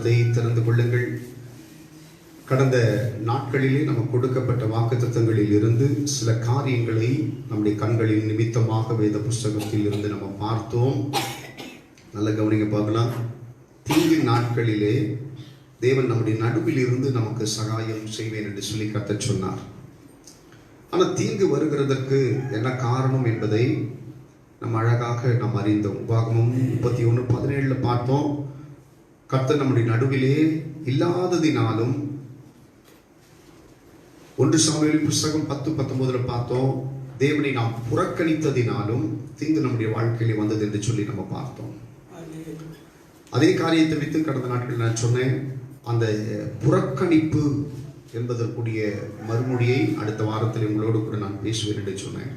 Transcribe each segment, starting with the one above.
வேதத்தை திறந்து கொள்ளுங்கள். கடந்த நாட்களிலே நமக்கு கொடுக்கப்பட்ட வாக்குத்தத்தங்களில் இருந்து சில காரியங்களை நம்முடைய கண்களின் நிமித்தமாக வேத புஸ்தகத்தில் இருந்து நம்ம பார்த்தோம். நல்ல கவனிங்க பார்க்கலாம். தீங்கு நாட்களிலே தேவன் நம்முடைய நடுவில் இருந்து நமக்கு சகாயம் செய்வேன் என்று சொல்லி கர்த்தர் சொன்னார். ஆனால் தீங்கு வருகிறதற்கு என்ன காரணம் என்பதை நம்ம அழகாக நாம் அறிந்தோம். உபாகமம் 31:17 பார்த்தோம். கர்த்தர் நம்முடைய நடுவிலே இல்லாததினாலும், 1 சாமுவேல் புஸ்தகம் 10:19 பார்த்தோம். தேவனை நாம் புறக்கணித்ததினாலும் தீங்கு நம்முடைய வாழ்க்கையிலே வந்தது என்று சொல்லி நம்ம பார்த்தோம். அதே காரியத்தை வைத்து கடந்த நாட்கள் நான் சொன்னேன். அந்த புறக்கணிப்பு என்பதற்குரிய மறுமொழியை அடுத்த வாரத்தில் உங்களோடு கூட நான் பேசுவேன் என்று சொன்னேன்.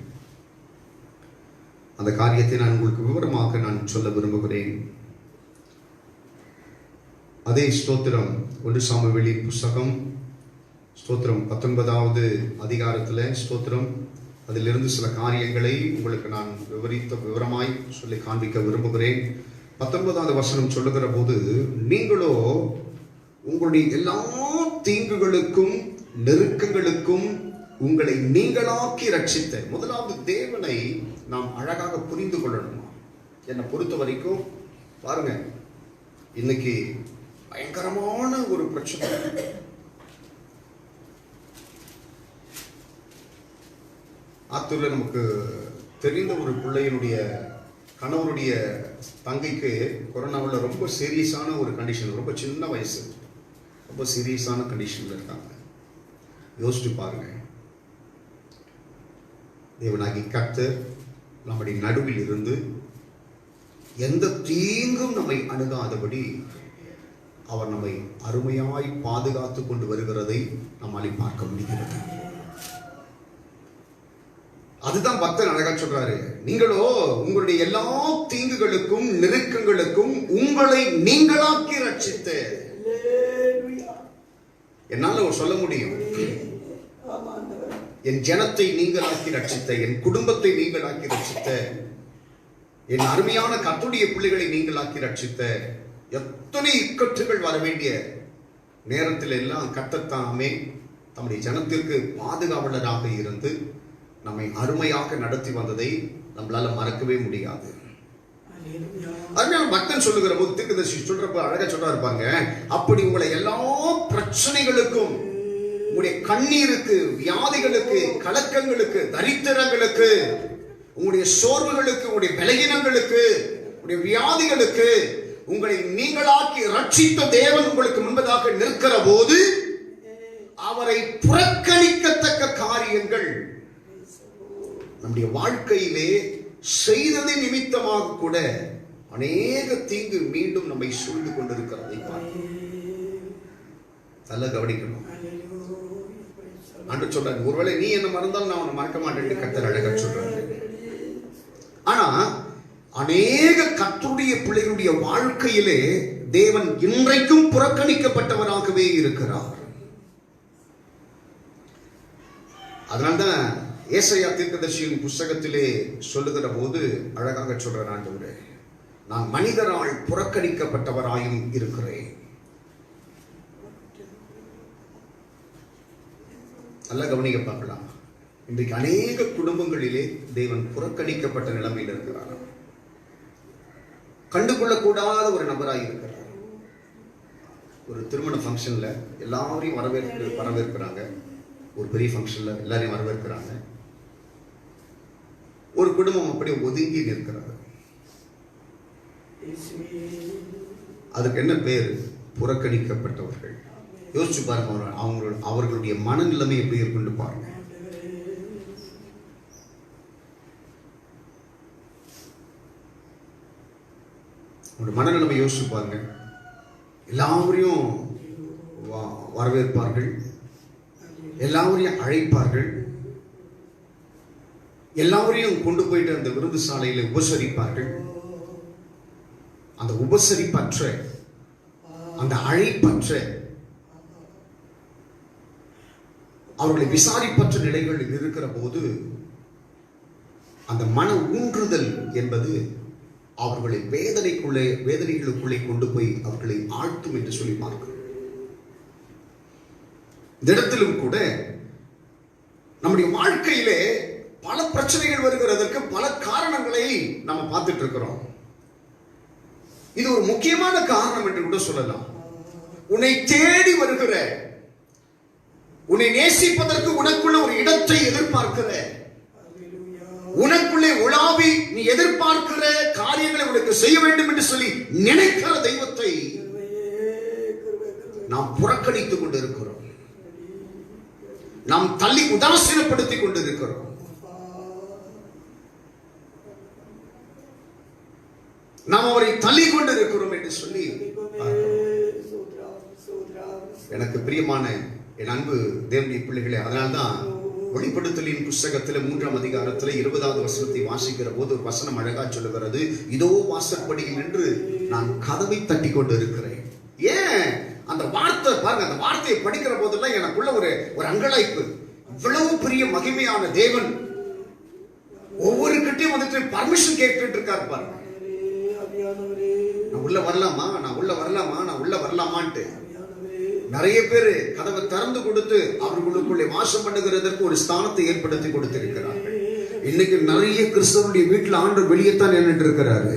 அந்த காரியத்தை நான் உங்களுக்கு விவரமாக நான் சொல்ல விரும்புகிறேன். அதே ஸ்தோத்திரம் 1 சாமுவேலின் புஸ்தகம் ஸ்தோத்திரம் 19வது அதிகாரத்தில் ஸ்தோத்திரம் அதிலிருந்து சில காரியங்களை உங்களுக்கு நான் விவரமாய் சொல்லி காண்பிக்க விரும்புகிறேன். 19வது வசனம் சொல்லுகிற போது, நீங்களோ உங்களுடைய எல்லா தீங்குகளுக்கும் நெருக்கங்களுக்கும் உங்களை நீங்களாக்கி ரட்சித்த. முதலாவது தேவனை நாம் அழகாக புரிந்து கொள்ளணுமா? என்னை பொறுத்த வரைக்கும் பாருங்க, இன்னைக்கு பயங்கரமான ஒரு பிரச்சனை. ஆத்தூர்ல நமக்கு தெரிந்த ஒரு பிள்ளையினுடைய கணவருடைய தங்கைக்கு கொரோனாவில் ரொம்ப சீரியஸான ஒரு கண்டிஷன். ரொம்ப சின்ன வயசு, ரொம்ப சீரியஸான கண்டிஷன்ல இருக்காங்க. யோசிச்சு பாருங்க. தேவனாகி கர்த்தர் நம்முடைய நடுவில் இருந்து எந்த தீங்கும் நம்மை அணுகாதபடி அவர் நம்மை அருமையாய் பாதுகாத்து கொண்டு வருகிறதை நம்மால் பார்க்க முடிகிறது. அதுதான் பக்தர் அழகா சொல்றாரு. நீங்களோ உங்களுடைய எல்லா தீங்குகளுக்கும் நெருக்கங்களுக்கும் உங்களை நீங்களாக்கி ரட்சித்த. என்னால சொல்ல முடியும், என் ஜனத்தை நீங்களாக்கி ரட்சித்த, என் குடும்பத்தை நீங்களாக்கி ரட்சித்த, என் அருமையான கர்த்தருடைய பிள்ளைகளை நீங்களாக்கி ரட்சித்த. எத்தனை இக்கட்டுகள் வர வேண்டிய நேரத்தில் எல்லாம் கர்த்தர் தாமே தம்முடைய ஜனத்திற்கு பாதுகாவலராக இருந்து நம்மை அருமையாக நடத்தி வந்ததை நம்மளால மறக்கவே முடியாது. அதனால பக்தன் சொல்லுகிற போது, தீர்க்கதரிசி சொல்றப்ப அழகா சொல்றா இருப்பாங்க, அப்படி உங்களை எல்லா பிரச்சனைகளுக்கும், உங்களுடைய கண்ணீருக்கு, வியாதிகளுக்கு, கலக்கங்களுக்கு, தரித்திரங்களுக்கு, உங்களுடைய சோர்வுகளுக்கு, உங்களுடைய பலகீனங்களுக்கு, உங்களுடைய வியாதிகளுக்கு உங்களை நீங்களாக்கி ரட்சித்த தேவன் உங்களுக்கு முன்பதாக நிற்கிற போது அவரை புறக்கணிக்கத்தக்க காரியங்கள் நம்முடைய வாழ்க்கையிலே செய்ததை நிமித்தமாக கூட அநேக தீங்கு மீண்டும் நம்மை சூழ்ந்து கொண்டிருக்கிறதை நல்ல கவனிக்கணும். ஆண்டவர் சொல்றாரு, ஒருவேளை நீ என்ன மறந்தாலும் நான் உன்னை மறக்க மாட்டேன்னு கர்த்தர் அழகா சொல்றாரு. ஆனா அநேக கர்த்தருடைய பிள்ளைகளுடைய வாழ்க்கையிலே தேவன் இன்றைக்கும் புறக்கணிக்கப்பட்டவராகவே இருக்கிறார். அதனால்தான் ஏசாயா தீர்க்கதரிசியின் புஸ்தகத்திலே சொல்லுகிற போது அழகாக சொல்றார், ஆண்டவரே, நான் மனிதரால் புறக்கணிக்கப்பட்டவராயும் இருக்கிறேன். நல்லா கவனிக்க பார்க்கலாம். இன்றைக்கு அநேக குடும்பங்களிலே தேவன் புறக்கணிக்கப்பட்ட நிலைமையில் இருக்கிறார். கண்டுகொள்ளக்கூடாத ஒரு நபராக இருக்கிறார். ஒரு திருமண ஃபங்க்ஷன்ல எல்லாரையும் வரவேற்கிறாங்க. ஒரு பெரிய ஃபங்க்ஷன்ல எல்லாரையும் வரவேற்கிறாங்க. ஒரு குடும்பம் அப்படியே ஒதுங்கி நிற்கிறது. அதுக்கு என்ன பேர்? புறக்கணிக்கப்பட்டவர்கள். யோசிச்சு பாருங்க, அவர்களுடைய மனநிலைமை எப்படி இருக்குன்னு பாருங்க. உங்களுடைய மனநிலைமை யோசிச்சு பாருங்க. எல்லாரையும் வரவேற்பார்கள், எல்லாரையும் அழைப்பார்கள், எல்லாரையும் கொண்டு போயிட்டு அந்த விருந்து சாலையில உபசரிப்பார்கள். அந்த உபசரிப்பற்ற, அந்த அழைப்பற்ற, அவர்களை விசாரிப்பற்ற நிலைகளில் இருக்கிற போது அந்த மன ஊன்றுதல் என்பது அவர்களை வேதனைகளுக்குள்ளே கொண்டு போய் அவர்களை ஆழ்த்தும் என்று சொல்லி பார்க்கிறோம். இந்த இடத்திலும் கூட நம்முடைய வாழ்க்கையிலே பல பிரச்சனைகள் வருகிறதற்கு பல காரணங்களை நம்ம பார்த்துட்டு இருக்கிறோம். இது ஒரு முக்கியமான காரணம் என்று கூட சொல்லலாம். உன்னை தேடி வருகிற, உன்னை நேசிப்பதற்கு உனக்குள்ள ஒரு இடத்தை எதிர்பார்க்கிற, உனக்குள்ளே உலாவி நீ எதிர்பார்க்கிற காரியங்களை உனக்கு செய்ய வேண்டும் என்று சொல்லி நினைக்கிற தெய்வத்தை நாம் புறக்கணித்துக் கொண்டிருக்கிறோம். நாம் தள்ளி உதாசீனப்படுத்திக் கொண்டிருக்கிறோம். நாம் அவரை தள்ளி கொண்டிருக்கிறோம் என்று சொல்லி எனக்கு பிரியமான என் அன்பு தேவனுடைய பிள்ளைகளே, அதனால்தான் வெளிப்படுத்தலின் புஸ்தகத்தில் 3ஆம் அதிகாரத்தில் 20வது வசனத்தை வாசிக்கிற போது ஒரு வசனம் அழகா சொல்லுகிறது, இதோ வாசற்படியில் நின்று நான் கதவை தட்டி கொண்டு இருக்கிறேன். ஏன் அந்த வார்த்தை பாருங்க, அந்த வார்த்தையை படிக்கிற போதெல்லாம் எனக்குள்ள ஒரு அங்கலாய்ப்பு. இவ்வளவு பெரிய மகிமையான தேவன் ஒவ்வொரு கிட்டையும் வந்துட்டு பர்மிஷன் கேட்டுட்டு இருக்காரு பாருங்க. நான் உள்ள வரலாமா, நான் உள்ள வரலாமா, நான் உள்ள வரலாமான்ட்டு நிறைய பேரு கதவை திறந்து கொடுத்து அவர்களுக்குள்ளே வாசம் பண்ணுகிறதற்கு ஒரு ஸ்தானத்தை ஏற்படுத்தி கொடுத்திருக்கிறார்கள். இன்னைக்கு நிறைய கிறிஸ்தவனுடைய வீட்டுல ஆண்டவர் வெளியேத்தான் நின்றுட்டு இருக்கிறாரு.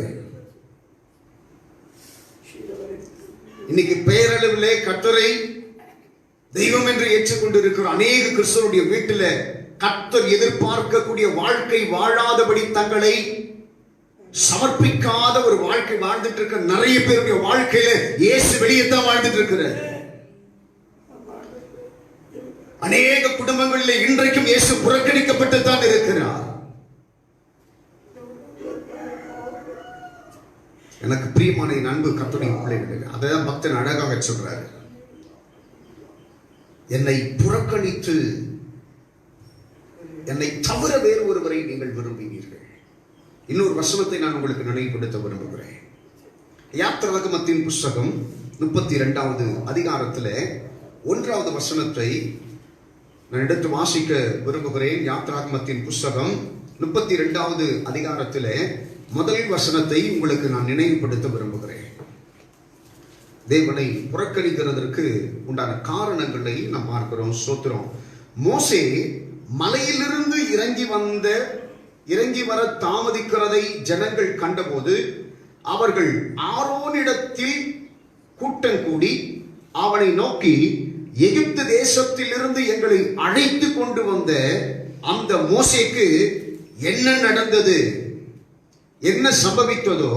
இன்னைக்கு பெயரளவிலே கர்த்தரை தெய்வம் என்று ஏற்றுக்கொண்டிருக்கிற அநேக கிறிஸ்தவனுடைய வீட்டில கர்த்தர் எதிர்பார்க்கக்கூடிய வாழ்க்கை வாழாதபடி தங்களை சமர்ப்பிக்காத ஒரு வாழ்க்கை வாழ்ந்துட்டு இருக்க நிறைய பேருடைய வாழ்க்கையில இயேசு வெளியேத்தான் வாழ்ந்துட்டு இருக்கிறார். அநேக குடும்பங்களில் இன்றைக்கும் இயேசு புறக்கணிக்கப்பட்டு தான் இருக்கிறார். எனக்கு பிரியமான என் அன்பு கர்த்தருடைய பிள்ளைகளே, அதான் பக்தன் அழகாக சொல்றாரு, என்னை புறக்கணித்து என்னை தவிர வேறு ஒருவரை நீங்கள் விரும்பினீர்கள். இன்னொரு வசனத்தை நான் உங்களுக்கு நினைவுபடுத்த விரும்புகிறேன். யாத்திராகமத்தின் புஸ்தகம் 32வது அதிகாரத்தில் 1வது வசனத்தை நான் எடுத்து வாசிக்க விரும்புகிறேன். யாத்திராகமத்தின் புஸ்தகம் 32வது அதிகாரத்தில் முதல் வசனத்தை உங்களுக்கு நான் நினைவுபடுத்த விரும்புகிறேன். தேவனை புறக்கணிக்கிறதற்கு உண்டான காரணங்களை நாம் பார்க்கிறோம். ஸ்தோத்திரம். மோசே மலையிலிருந்து இறங்கி வர தாமதிக்கிறதை ஜனங்கள் கண்டபோது அவர்கள் ஆரோனிடத்தில் கூட்டம் கூடி அவனை நோக்கி, எகிப்து தேசத்திலிருந்து எங்களை அழைத்து கொண்டு வந்த அந்த மோசேக்கு என்ன நடந்தது, என்ன சம்பவித்ததோ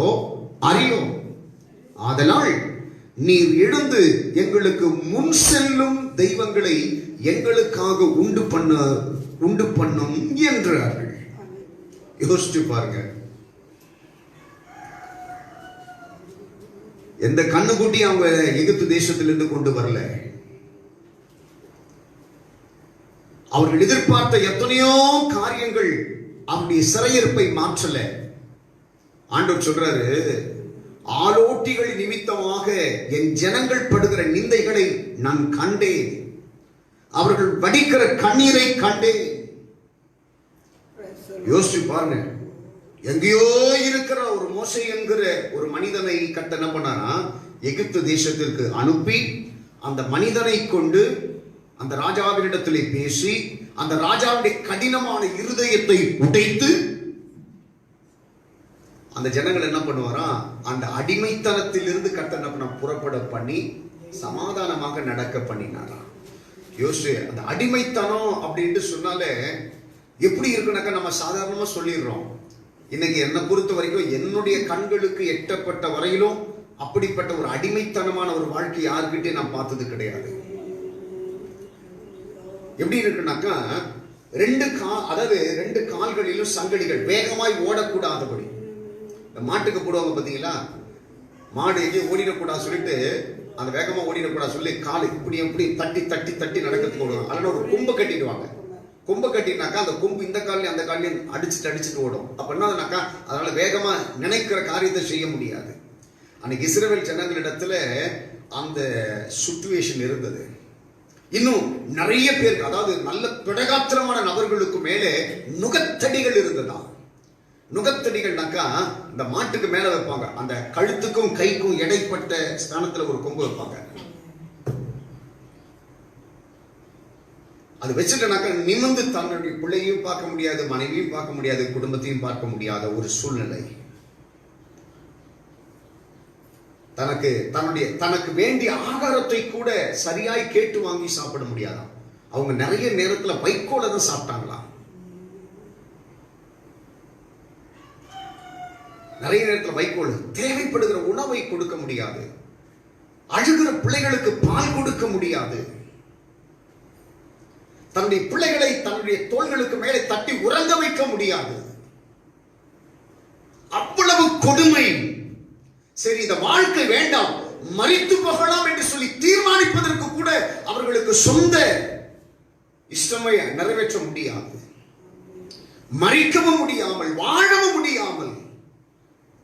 அறியோம். ஆதலால் நீர் எழுந்து எங்களுக்கு முன் செல்லும் தெய்வங்களை எங்களுக்காக உண்டு பண்ணும் என்றார்கள். யோசிச்சு பாருங்க, எந்த கண்ணுக்குட்டி அவங்க எகிப்து தேசத்திலிருந்து கொண்டு வரல. அவர்கள் எதிர்பார்த்த எத்தனையோ காரியங்கள் அவருடைய சிறையிருப்பை மாற்றல. ஆண்டவர் சொல்றாரு, ஆலோட்டிகள் நிமித்தமாக என் ஜனங்கள் படுகிற நிந்தைகளை நான் கண்டேன், அவர்கள் வடிக்கிற கண்ணீரை கண்டேன். யோசிச்சு பாருங்க, எங்கேயோ இருக்கிற ஒரு மோசே என்கிற ஒரு மனிதனை கர்த்தர் என்ன பண்ணாரா, எகிப்து தேசத்திற்கு அனுப்பி அந்த மனிதனை கொண்டு அந்த ராஜாவினிடத்திலே பேசி அந்த ராஜாவுடைய கடினமான இருதயத்தை உடைத்து அந்த ஜனங்கள் என்ன பண்ணுவாரா, அந்த அடிமைத்தனத்தில் இருந்து கர்த்தர் என்ன பண்ண புறப்பட பண்ணி சமாதானமாக நடக்க பண்ணினாரா. யோசிச்சு, அந்த அடிமைத்தனம் அப்படின்ட்டு சொன்னாலே எப்படி இருக்குனாக்கா, நம்ம சாதாரணமா சொல்லிடுறோம். இன்னைக்கு என்னை பொறுத்த வரைக்கும் என்னுடைய கண்களுக்கு எட்டப்பட்ட வரையிலும் அப்படிப்பட்ட ஒரு அடிமைத்தனமான ஒரு வாழ்க்கை யாருக்கிட்டே நான் பார்த்தது கிடையாது. எப்படி இருக்குனாக்கா, ரெண்டு கால்களிலும் சங்கடிகள், வேகமாய் ஓடக்கூடாதபடி. இந்த மாட்டுக்கு போடுவாங்க பாத்தீங்களா, மாடு எங்கேயும் ஓடிடக்கூடாது சொல்லிட்டு, அந்த வேகமா ஓடிடக்கூடாது சொல்லி காலை இப்படி எப்படி தட்டி தட்டி தட்டி நடக்கிறதுக்கு போடுவாங்க. அதனால ஒரு கொம்பை கட்டிடுவாங்க. கொம்பை கட்டினாக்கா அந்த கொம்பு இந்த காலையும் அந்த காலையும் அடிச்சுட்டு ஓடும். அப்ப என்னதுனாக்கா, அதனால வேகமா நினைக்கிற காரியத்தை செய்ய முடியாது. அன்னைக்கு இஸ்ரவேல் ஜனங்களிடத்துல அந்த சிச்சுவேஷன் இருந்தது. இன்னும் நிறைய பேருக்கு, அதாவது நல்ல பிடகாத்திரமான நபர்களுக்கு மேலே நுகத்தடிகள் இருந்ததா. நுகத்தடிகள்னாக்கா இந்த மாட்டுக்கு மேல வைப்பாங்க, அந்த கழுத்துக்கும் கைக்கும் இடைப்பட்ட ஸ்தானத்துல ஒரு கொம்பு வைப்பாங்க. அது வச்சுட்டனாக்கா நிமிர்ந்து தன்னுடைய பிள்ளையும் பார்க்க முடியாது, மனைவியும் பார்க்க முடியாது, குடும்பத்தையும் பார்க்க முடியாத ஒரு சூழ்நிலை. தனக்கு வேண்டிய ஆகாரத்தை கூட சரியாய் கேட்டு வாங்கி சாப்பிட முடியாதாம். அவங்க நிறைய நேரத்துல வைக்கோல தான் சாப்பிட்டாங்களாம். நிறைய நேரத்தில் வைக்கோல், தேவைப்படுகிற உணவை கொடுக்க முடியாது, அழுகிற பிள்ளைகளுக்கு பால் கொடுக்க முடியாது, தன்னுடைய பிள்ளைகளை தன்னுடைய தோள்களுக்கு மேலே தட்டி உறங்க வைக்க முடியாது. அவ்வளவு கொடுமை. சரி, இந்த வாழ்க்கை வேண்டாம், மரித்து போகலாம் என்று சொல்லி தீர்மானிப்பதற்கு கூட அவர்களுக்கு சொந்த இஷ்டமை நிறைவேற்ற முடியாது. மரிக்கவும் முடியாமல், வாழவும் முடியாமல்,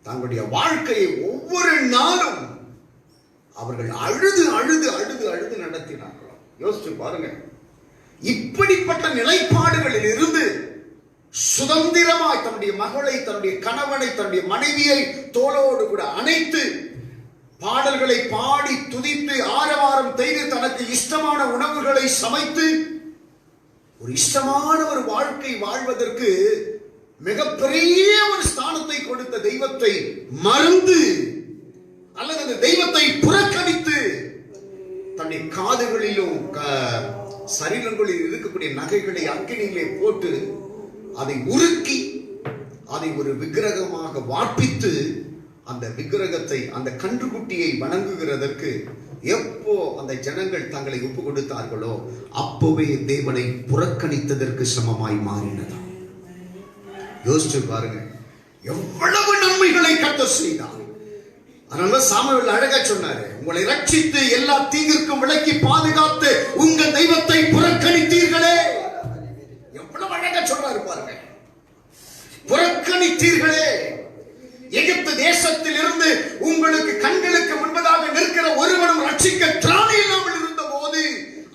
தங்களுடைய வாழ்க்கையை ஒவ்வொரு நாளும் அவர்கள் அழுது அழுது அழுது அழுது நடத்தினார்கள். யோசிச்சு பாருங்க. இப்படிப்பட்ட நிலைப்பாடுகளில் இருந்து சுதந்திரமாய் தன்னுடைய மகளை, தன்னுடைய கணவனை, தன்னுடைய மனைவியை தோளோடு கூட அணைத்து பாடல்களை பாடி துதித்து ஆரவாரம் செய்து தனக்கு இஷ்டமான உணவுகளை சமைத்து ஒரு இஷ்டமான ஒரு வாழ்க்கை வாழ்வதற்கு மிகப்பெரிய ஒரு ஸ்தானத்தை கொடுத்த தெய்வத்தை மறந்து அல்லது அந்த தெய்வத்தை புறக்கணித்து தன்னுடைய காதுகளிலும் சரீரங்களில் இருக்கக்கூடிய நகைகளை அக்கினியிலே போட்டு அதை உருக்கி அதை ஒரு விக்கிரகமாக வார்ப்பித்து அந்த விக்கிரகத்தை, அந்த கன்றுக்குட்டியை வணங்குகிறதற்கு எப்போ அந்த ஜனங்கள் தங்களை ஒப்பு கொடுத்தார்களோ அப்போவே தேவனை புறக்கணித்ததற்கு சமமாய் மாறினதா. யோசிச்சு பாருங்க, எவ்வளவு நன்மைகளை கர்த்தர் செய்தார். அதனால சாமுவேல் அழகா சொன்னாரு, உங்களை ரட்சித்து எல்லா தீங்கிற்கும் விலக்கி பாதுகாத்து உங்கள் தெய்வத்தை புறக்கணித்தீர்களே. எவ்வளவு அழகா சொல்றாரு பாருங்க, புறக்கணித்தீர்களே. எகிப்து தேசத்தில் இருந்து உங்களுக்கு கண்களுக்கு முன்பதாக நிற்கிற ஒருவனும் ரட்சிக்க திராணி இல்லாமல் இருந்த போது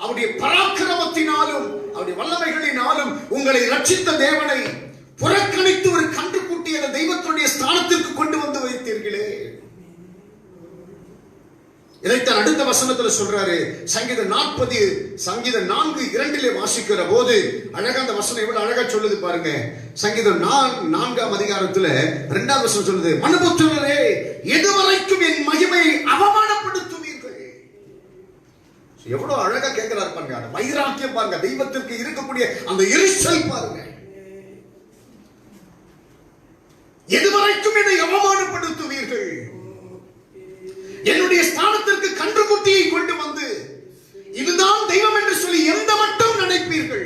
அவருடைய பராக்கிரமத்தினாலும் அவருடைய வல்லமைகளினாலும் உங்களை ரட்சித்த தேவனை புறக்கணித்து ஒரு கன்றுக்குட்டி என்ற தெய்வத்துடைய ஸ்தானத்திற்கு கொண்டு வந்து வைத்தீர்களே. இதைத்தான் அடுத்த வசனத்துல சொல்றாரு. சங்கீதம் 40 சங்கீதம் 4:2 வாசிக்கிற போது அழகா அந்த வசனம் எவ்வளவு அழகா சொல்லுது பாருங்க. சங்கீதம் 4ஆம் அதிகாரத்துல 2வது வசனம் சொல்லுது, மனுபுத்திரரே, எதுவரைக்கும் என் மகிமையை அவமானப்படுத்துவீர்கள். எவ்வளவு அழகா கேட்கிறார் பாருங்க. அந்த வைராக்கியம் பாருங்க, தெய்வத்திற்கு இருக்கக்கூடிய அந்த எரிச்சல் பாருங்க. எதுவரைக்கும் என்னை அவமானப்படுத்துவீர்கள், என்னுடைய ஸ்தானத்திற்கு கன்றுக்குட்டியை கொண்டு வந்து இதுதான் தெய்வம் என்று சொல்லி எந்த மட்டும் நினைப்பீர்கள்.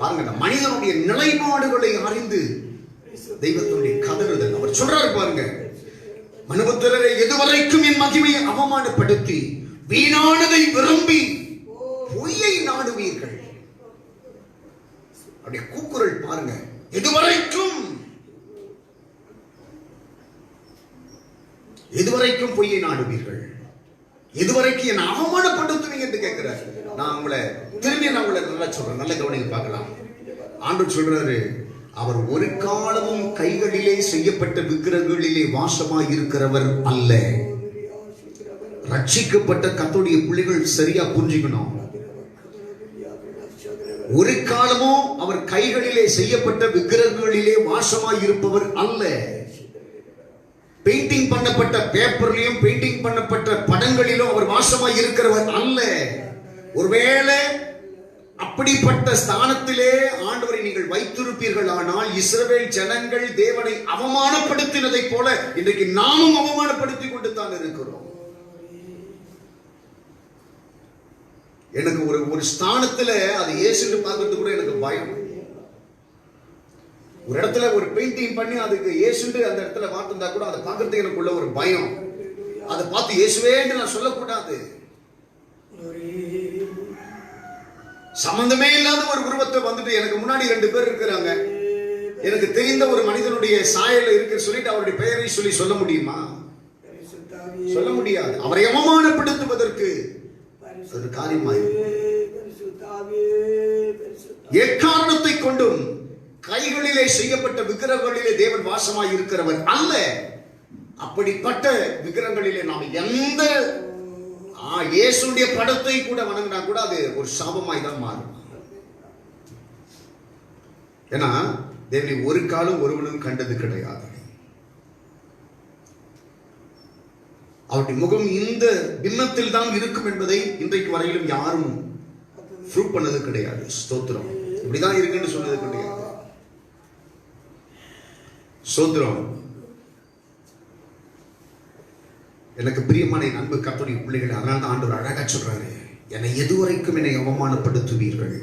பாருங்க, மனிதனுடைய நிலைப்பாடுகளை அறிந்து தெய்வத்துடைய கதறுதல். அவர் சொல்றாரு பாருங்க, மனுபுத்திரரை, எதுவரைக்கும் என் மகிமையை அவமானப்படுத்தி வீணானதை விரும்பி பொய்யை நாடுவீர்கள். அப்படியே கூக்குரல் பாருங்க, எதுவரைக்கும் பொய்யை நாடுவீர்கள், எதுவரைக்கும் என்ன அவமானப்படுத்துவீங்க என்று கேட்கிறார். நான் உங்களை நல்லா சொல்றேன், நல்ல கவனிங்க பார்க்கலாம். ஆண்டவர் சொல்றாரு, அவர் ஒரு காலமும் கைகளிலே செய்யப்பட்ட விக்கிரகங்களிலே வாசமாய் இருக்கிறவர் அல்ல. ரட்சிக்கப்பட்ட கர்த்தருடைய பிள்ளைகள் சரியா புரிஞ்சுக்கணும். ஒரு காலமும் அவர் கைகளிலே செய்யப்பட்ட விக்கிரகங்களிலே வாசமாய் இருப்பவர் அல்ல. பெயிண்டிங் பண்ணப்பட்ட பேப்பர்லயும் பெயிண்டிங் பண்ணப்பட்ட படங்களிலும் அவர் வாசமாய் இருக்கிறவர் அல்ல. ஒருவேளை அப்படிப்பட்ட ஸ்தானத்திலே ஆண்டவரை நீங்கள் வைத்திருப்பீர்கள், ஆனால் இஸ்ரவேல் ஜனங்கள் தேவனை அவமானப்படுத்தினதை போல இன்றைக்கு நாமும் அவமானப்படுத்திக் கொண்டு தான் இருக்கிறோம். எனக்கு ஒரு ஸ்தானத்துல அது இயேசுன்னு பார்க்கிறது கூட எனக்கு பயம். ஒரு இடத்துல ஒரு பெயிண்டிங் பண்ணி அதுக்கு இயேசுன்னு அந்த இடத்துல பார்த்திருந்தா கூட அதை பார்க்கறதுக்கு எனக்குள்ள ஒரு பயம். அதை பார்த்து இயேசுவேன்னு நான் சொல்லக்கூடாது. சம்பந்தமே இல்லாத ஒரு உருவத்தை வந்துட்டு எனக்கு முன்னாடி 2 பேர் இருக்கிறாங்க, எனக்கு தெரிந்த ஒரு மனிதனுடைய சாயல இருக்கு சொல்லிட்டு அவருடைய பெயரை சொல்ல முடியுமா? சொல்ல முடியாது. அவரை அவமானப்படுத்துவதற்கு அது காரியமாயிருக்கும். எக்காரணத்தை கொண்டும் கைகளிலே செய்யப்பட்ட விக்கிரகங்களிலே தேவன் வாசமாய் இருக்கிறவர் அல்ல. அப்படிப்பட்ட விக்கிரகங்களிலே நாம் எந்த இயேசுடைய படத்தை கூட வணங்கினா கூட அது ஒரு சாபமாய் தான் மாறும். ஏன்னா தேவனை ஒரு காலம் ஒருவனும் கண்டது கிடையாது. அவருடைய முகம் இந்த பின்னத்தில் தான் இருக்கும் என்பதை இன்றைக்கு வரையிலும் யாரும் ப்ரூவ் பண்ணது கிடையாது. ஸ்தோத்திரம். இப்படிதான் இருக்குன்னு சொன்னது கிடையாது. ஸ்தோத்திரம். எனக்கு பிரியமான என் அன்பு கர்த்தருடைய பிள்ளைகள், அதனால தான் ஆண்டவர் அழகா சொல்றாரு, என்னை எதுவரைக்கும் என்னை அவமானப்படுத்துவீர்கள்.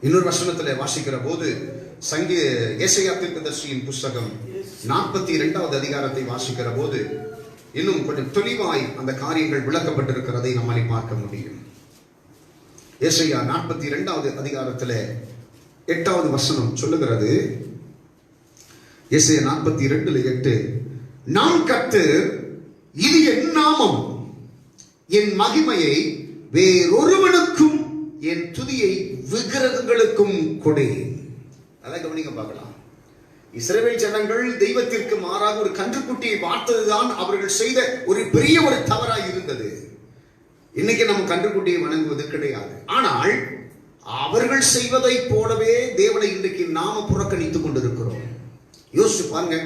இன்னொரு வசனத்துல வாசிக்கிற போது ஏசாயா தீர்க்கதரிசியின் புஸ்தகம் 42வது அதிகாரத்தை வாசிக்கிற போது இன்னும் கொஞ்சம் தெளிவாய் அந்த காரியங்கள் விளக்கப்பட்டிருக்கிறதை நம்மால் பார்க்க முடியும். ஏசாயா 42வது அதிகாரத்துல 8வது வசனம் சொல்லுகிறது. ஏசாயா 42:8, நான் கர்த்தர், இது என் நாமம், என் மகிமையை வேறொருவனுக்கும் என் துதியை விக்கிரகங்களுக்கும் கொடேன். அதை கவனிங்க பார்க்கலாம். இஸ்ரவேல் ஜனங்கள் தெய்வத்திற்கு மாறாக ஒரு கன்றுக்குட்டியை பார்த்ததுதான் அவர்கள் செய்த ஒரு பெரிய ஒரு தவறாய் இருந்தது. இன்னைக்கு நம்ம கன்றுக்குட்டியை வணங்குவது கிடையாது. ஆனால் அவர்கள் செய்வதை போலவே தேவனை இன்றைக்கு நாம புறக்கணித்துக் கொண்டிருக்கிறோம். யோசிச்சு பாருங்க.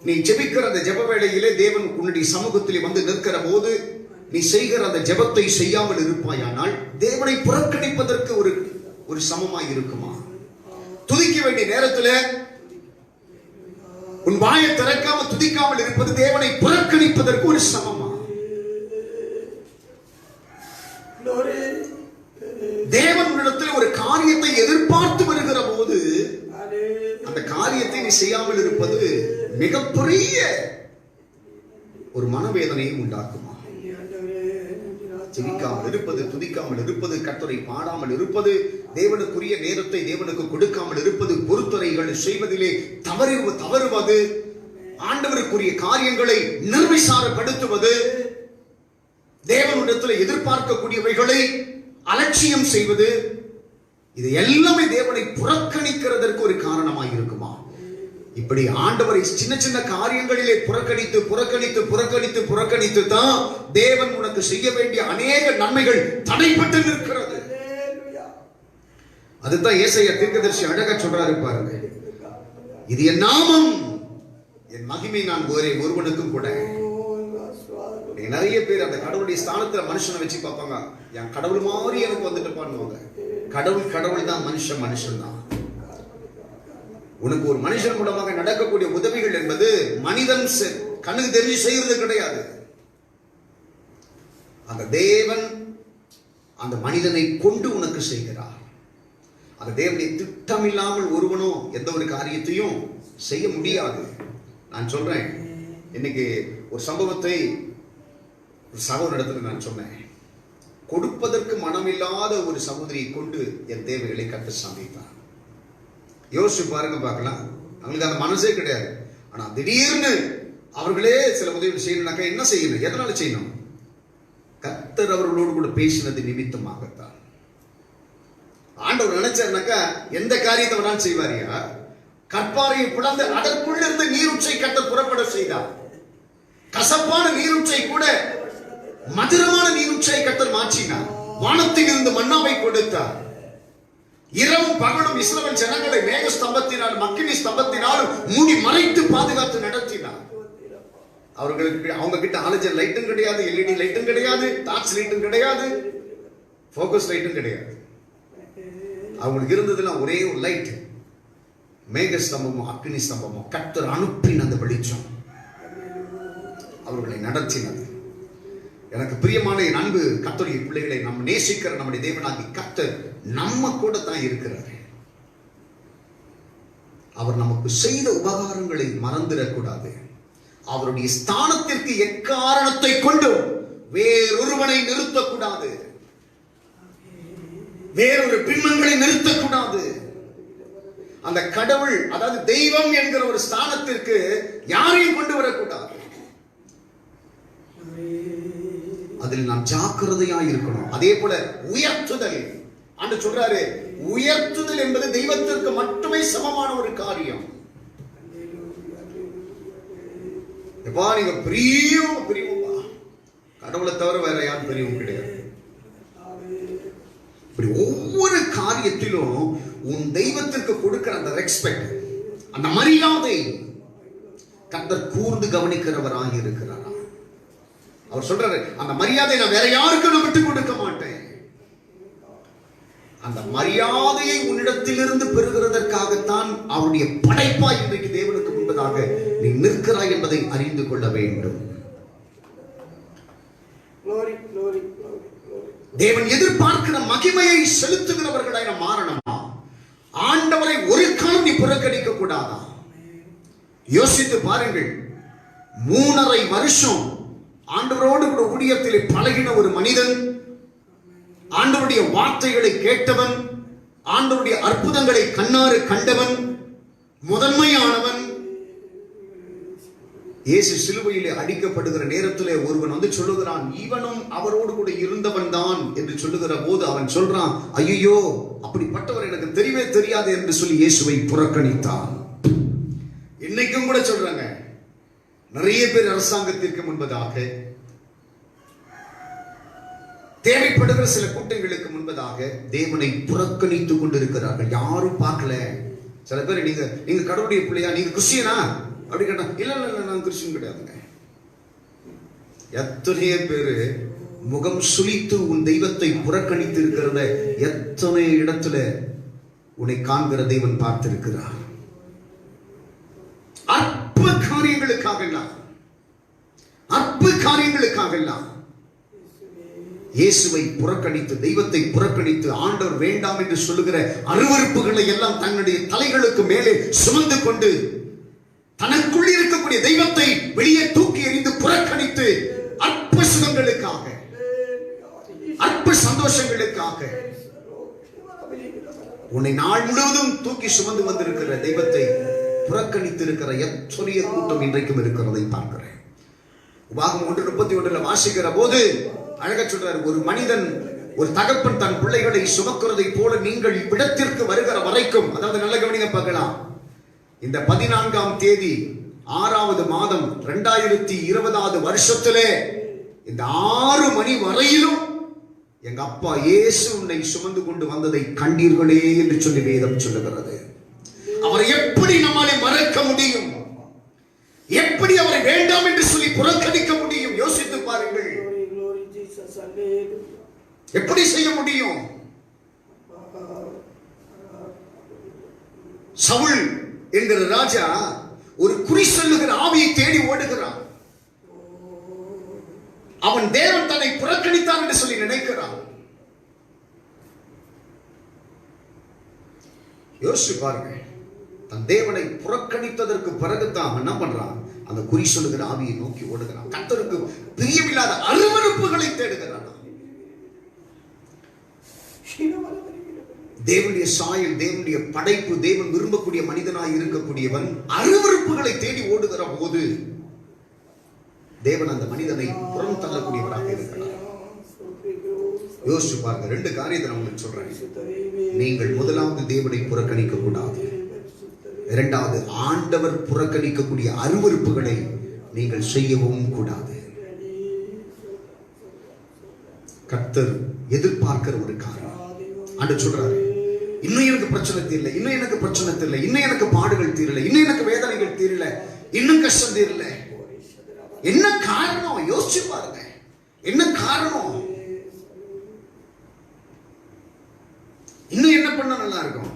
நீ ஜெபிக்கிற அந்த ஜெப வேளையிலே தேவன் உன்னுடைய சமூகத்திலே வந்து நிற்கிற போது நீ செய்கிற அந்த ஜெபத்தை செய்யாமல் இருப்பாயானால் தேவனை புறக்கணிப்பதற்கு ஒரு சமமாய் இருக்குமா? துதிக்க வேண்டிய நேரத்தில் உன் வாயை திறக்காம துதிக்காமல் இருப்பது தேவனை புறக்கணிப்பதற்கு ஒரு சமமா? தேவன் உன்னிடத்தில் ஒரு காரியத்தை எதிர்பார்த்து வருகிற போது அந்த காரியத்தை நீ செய்யாமல் இருப்பது மிகப்பெரிய ஒரு மனவேதனையை உண்டாக்குமா? ஜெபிக்காமல் இருப்பது, துதிக்காமல் இருப்பது, கர்த்தரை பாடாமல் இருப்பது, தேவனுக்குரிய நேரத்தை தேவனுக்கு கொடுக்காமல் இருப்பது, பொறுத்துரைகள் செய்வதிலே தவறுவது, ஆண்டவருக்குரிய காரியங்களை நிர்விசாரப்படுத்துவது, தேவனிடத்தில் எதிர்பார்க்கக்கூடியவைகளை அலட்சியம் செய்வது, இது எல்லாமே தேவனை புறக்கணிக்கிறதற்கு ஒரு காரணமாக இருக்குமா? இப்படி ஆண்டவரை சின்ன சின்ன காரியங்களிலே புறக்கணித்து புறக்கணித்து புறக்கணித்து புறக்கணித்து தான் தேவன் உனக்கு செய்ய வேண்டிய அநேக நன்மைகள் தடைப்பட்டு நிற்கிறது. அதுதான் ஏசாயா தீர்க்கதரிசி அழகா சொல்றாரு பாருங்க. இது என் நாமம், என் மகிமை நான் ஒருவனுக்கும் கூட. நிறைய பேர் அந்த கடவுளுடைய ஸ்தானத்துல மனுஷனை வச்சு பார்ப்பாங்க. என் கடவுள் மாதிரி எனக்கு வந்துட்டு பாருவாங்க. கடவுள் தான், மனுஷன் தான். உனக்கு ஒரு மனுஷன் மூலமாக நடக்கக்கூடிய உதவிகள் என்பது மனிதன் கண்ணுக்கு தெரிஞ்சு செய்யறது கிடையாது. அந்த தேவன் அந்த மனிதனை கொண்டு உனக்கு செய்கிறார். அந்த தேவனை திட்டம் இல்லாமல் ஒருவனும் எந்த ஒரு காரியத்தையும் செய்ய முடியாது. நான் சொல்றேன், இன்னைக்கு ஒரு சம்பவத்தை சகோதரிடத்தில் நான் சொன்னேன். கொடுப்பதற்கு மனமில்லாத ஒரு சகோதரியை கொண்டு என் தேவைகளை கற்று சமைத்தார். யோசிச்சு பாருங்க பார்க்கலாம். அவங்களுக்கு அந்த மனசே கிடையாது. ஆனா திடீர்னு அவர்களே சில உதவி செய்யணும்னாக்கா என்ன செய்யணும்? எதனால செய்யணும்? கர்த்தர் அவர்களோடு கூட பேசினது நிமித்தமாகத்தான். ஆண்டவர் நினைச்சாருனாக்கா எந்த காரியத்தை வேணாலும் செய்வாரியா? கற்பாறையை பிளந்து அதற்குள்ள இருந்து நீரூற்றை கர்த்தர் புறப்பட செய்தார். கசப்பான நீரூற்றை கூட மதுரமான நீரூற்றை கர்த்தர் மாற்றினார். வானத்தில் இருந்து மன்னாவை கொடுத்தார். இரவும் பகலும் இஸ்ரவேல் ஜனங்களை மேக ஸ்தம்பத்தினாலும் அக்கினி ஸ்தம்பத்தினாலும் மூடி மறைத்து பாதுகாத்து நடத்தினார். அவர்களுக்கு அவங்க கிட்ட ஆலஜன் லைட்டும் கிடையாது, எல்இடி லைட்டும் கிடையாது, டார்ச் லைட்டும் கிடையாது, போக்கஸ் லைட்டும் கிடையாது. அவங்களுக்கு இருந்ததுலாம் ஒரே ஒரு லைட், மேக ஸ்தம்பமும் அக்கினி ஸ்தம்பமும். கர்த்தர் அனுப்பின அந்த வெளிச்சம் அவர்களை நடத்தினது. எனக்கு பிரியமான என் அன்பு கர்த்தருடைய பிள்ளைகளை, நாம் நேசிக்கிற நம்முடைய தேவனாகி கர்த்தர் நம்ம கூட தான் இருக்கிறார். அவர் நமக்கு செய்த உபகாரங்களை மறந்துடக்கூடாது. அவருடைய ஸ்தானத்திற்கு எக்காரணத்தை கொண்டும் வேறொருவனை நிறுத்தக்கூடாது, வேறொரு பின்னங்களை நிறுத்தக்கூடாது. அந்த கடவுள், அதாவது தெய்வம் என்கிற ஒரு ஸ்தானத்திற்கு யாரையும் கொண்டு வரக்கூடாது. அதில் நாம் ஜாக்கிரதையா இருக்கணும். அதே போல உயர்த்துதல், ஆண்டவர் சொல்றாரு, உயர்த்துதல் என்பது தெய்வத்திற்கு மட்டுமே சமமான ஒரு காரியம். எப்பா நீங்க பெரியவப்பா, கடவுளை தவிர வேற யாரும் பெரியவங்க கிடையாது. இப்படி ஒவ்வொரு காரியத்திலும் உன் தெய்வத்திற்கு கொடுக்கிற அந்த ரெஸ்பெக்ட், அந்த மரியாதை கர்த்தர் கூர்ந்து கவனிக்கிறவராக இருக்கிறார். அவர் சொல்றாரு, அந்த மரியாதை நான் வேற யாருக்கும் நான் விட்டுக் கொடுக்க மாட்டேன். அந்த மரியாதையை உன்னிடத்திலிருந்து பெறுகிறதற்காகத்தான் அவருடைய படைப்பாய் இன்றைக்கு தேவனுக்கு முன்பதாக நீ நிற்கிறாய் என்பதை அறிந்து கொள்ள வேண்டும். தேவன் எதிர்பார்க்கிற மகிமையை செலுத்துகிறவர்களாய் நாம் மாறணுமா? ஆண்டவரை ஒரு காலம் நீ புறக்கணிக்க கூடாதா? யோசித்து பாருங்கள். 3.5 வருஷம் ஆண்டவரோடு கூட ஊழியத்திலே பழகின ஒரு மனிதன், ஆண்டவருடைய வார்த்தைகளை கேட்டவன், ஆண்டவருடைய அற்புதங்களை கண்ணாறு கண்டவன், முதன்மையானவன், இயேசு சிலுவையிலே அடிக்கப்படுகிற நேரத்திலே ஒருவன் வந்து சொல்லுகிறான், இவனும் அவரோடு கூட இருந்தவன் தான் என்று சொல்லுகிற போது அவன் சொல்றான், ஐயோ அப்படிப்பட்டவர் எனக்கு தெரியவே தெரியாது என்று சொல்லி இயேசுவை புறக்கணித்தான். இன்னைக்கும் கூட சொல்றாங்க, நிறைய பேர் அரசாங்கத்திற்கு முன்பதாக, தேவைப்படுகிற சில கூட்டங்களுக்கு முன்பதாக தேவனை புறக்கணித்துக் கொண்டிருக்கிறார்கள். யாரும் பார்க்கல. சில பேர் நீங்க கடவுளுடைய பிள்ளையா, நீங்க கிறிஸ்டியனா அப்படி கேட்டா, இல்ல நான் கிறிஸ்டியன் கிடையாதுங்க. எத்தனைய பேரு முகம் சுளித்து உன் தெய்வத்தை புறக்கணித்து இருக்கிறத எத்தனை இடத்துல உன்னை காண்கிற தெய்வன் பார்த்திருக்கிறார். அற்ப காரியங்களுக்காக இயேசுவை புறக்கணித்து, தெய்வத்தை புறக்கணித்து, ஆண்டவர் வேண்டாம் என்று சொல்லுகிற அருவருப்புகளை எல்லாம் தன்னுடைய தலைகளுக்கு மேலே சுமந்து கொண்டு தனக்குள் இருக்கக்கூடிய தெய்வத்தை வெளியே தூக்கி எறிந்து புறக்கணித்து அற்ப சுகங்களுக்காக, அற்ப சந்தோஷங்களுக்காக உன்னை நாள் முழுவதும் தூக்கி சுமந்து வந்திருக்கிற தெய்வத்தை புறக்கணித்து இருக்கிற எத்தனைய கூட்டம் இன்றைக்கும் இருக்கிறதை பார்க்கிறேன். உபாகமம் 1:31 வாசிக்கிற போது அழக சொல்றாரு, ஒரு மனிதன், ஒரு தகப்பன் தன் பிள்ளைகளை சுமக்கிறதை போல நீங்கள் இவ்விடத்திற்கு வருகிற வரைக்கும், அதாவது நல்ல கவனிங்க பார்க்கலாம், இந்த 14ஆம் தேதி 6வது மாதம் 2020 வருஷத்திலே இந்த 6 மணி வரையிலும் எங்க அப்பா இயேசு உன்னை சுமந்து கொண்டு வந்ததை கண்டீர்களே என்று சொல்லி வேதம் சொல்லுகிறது. அவரை எப்படி நம்மாலே மறக்க முடியும்? எப்படி அவரை வேண்டாம் என்று சொல்லி புறக்கணிக்க முடியும்? யோசித்து பாருங்கள். எப்படி செய்ய முடியும்? சவுல் என்கிற ராஜா ஒரு குறி சொல்லுகிற ஆவியை தேடி ஓடுகிறான். அவன் தேவன் தன்னை புறக்கணித்தான் என்று சொல்லி நினைக்கிறான். யோசிச்சு பாருங்க. தன் தேவனை புறக்கணித்ததற்கு பிறகுதான் என்ன பண்றான்? அந்த குறி சொல்லுகிற ஆவியை நோக்கி ஓடுகிறான். கர்த்தருக்கு பிரியமில்லாத அருவருப்புகளை தேடுகிறான். தேவனுடைய சாயல், தேவனுடைய படைப்பு, தேவன் விரும்பக்கூடிய மனிதனாய் இருக்கக்கூடியவன் அருவருப்புகளை தேடி ஓடுகிற போது தேவன் அந்த மனிதனை புறம் தள்ளக்கூடியவராக இருக்கிறார். யோசிச்சு பாருங்க. 2 காரியத்தை நான் உங்களுக்கு சொல்றேன். நீங்கள் முதலாவது தேவனை புறக்கணிக்க கூடாது. 2வது ஆண்டவர் புறக்கணிக்கக்கூடிய அருவருப்புகளை நீங்கள் செய்யவும் கூடாது. கர்த்தர் எதிர்பார்க்கிற ஒரு காரியம். ஆண்டவர் சொல்றாரு, இன்னும் எனக்கு பிரச்சனை தீரல, இன்னும் எனக்கு பிரச்சனை தீரல, இன்னும் எனக்கு பாடுகள் தீரல, இன்னும் எனக்கு வேதனைகள் தீரல, இன்னும் கஷ்டம் தீரல. என்ன காரணம்? யோசிச்சு பாருங்க. என்ன காரணம்? இன்னும் என்ன பண்ண நல்லா இருக்கும்?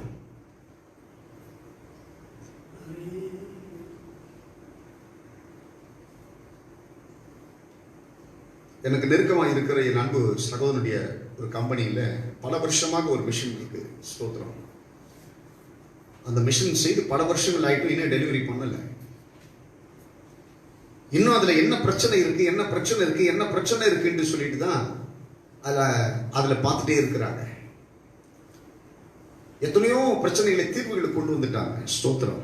எனக்கு நெருக்கமாக இருக்கிற என் அன்பு சகோதரனுடைய ஒரு கம்பெனியில் பல வருஷமாக ஒரு மிஷின் இருக்கு. ஸ்தோத்திரம். அந்த மிஷின் செய்து பல வருஷங்கள் ஆயிட்டு இன்னும் டெலிவரி பண்ணல. இன்னும் அதுல என்ன பிரச்சனை இருக்கு, என்ன பிரச்சனை இருக்கு, என்ன பிரச்சனை இருக்குன்னு சொல்லிட்டு தான் அதுல பார்த்துட்டே இருக்கிறாங்க. எத்தனையோ பிரச்சனைகளை தீர்வுகளை கொண்டு வந்துட்டாங்க. ஸ்தோத்திரம்.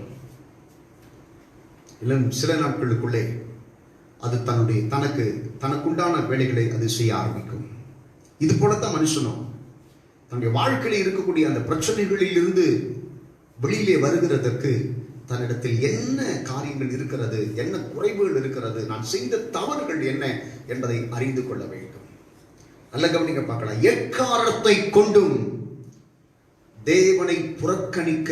இல்லை, சில நாட்களுக்குள்ளே அது தனக்குண்டான வேலைகளை அது செய்ய ஆரம்பிக்கும். இது போலத்தான் மனுஷனும் தன்னுடைய வாழ்க்கையில் இருக்கக்கூடிய அந்த பிரச்சனைகளில் இருந்து வெளியிலே வருகிறதற்கு தன்னிடத்தில் என்ன காரியங்கள் இருக்கிறது, என்ன குறைவுகள் இருக்கிறது, நான் செய்த தவறுகள் என்ன என்பதை அறிந்து கொள்ள வேண்டும். நல்ல கவனிக்க பார்க்கலாம். எக்காரணத்தை கொண்டும் தேவனை புறக்கணிக்க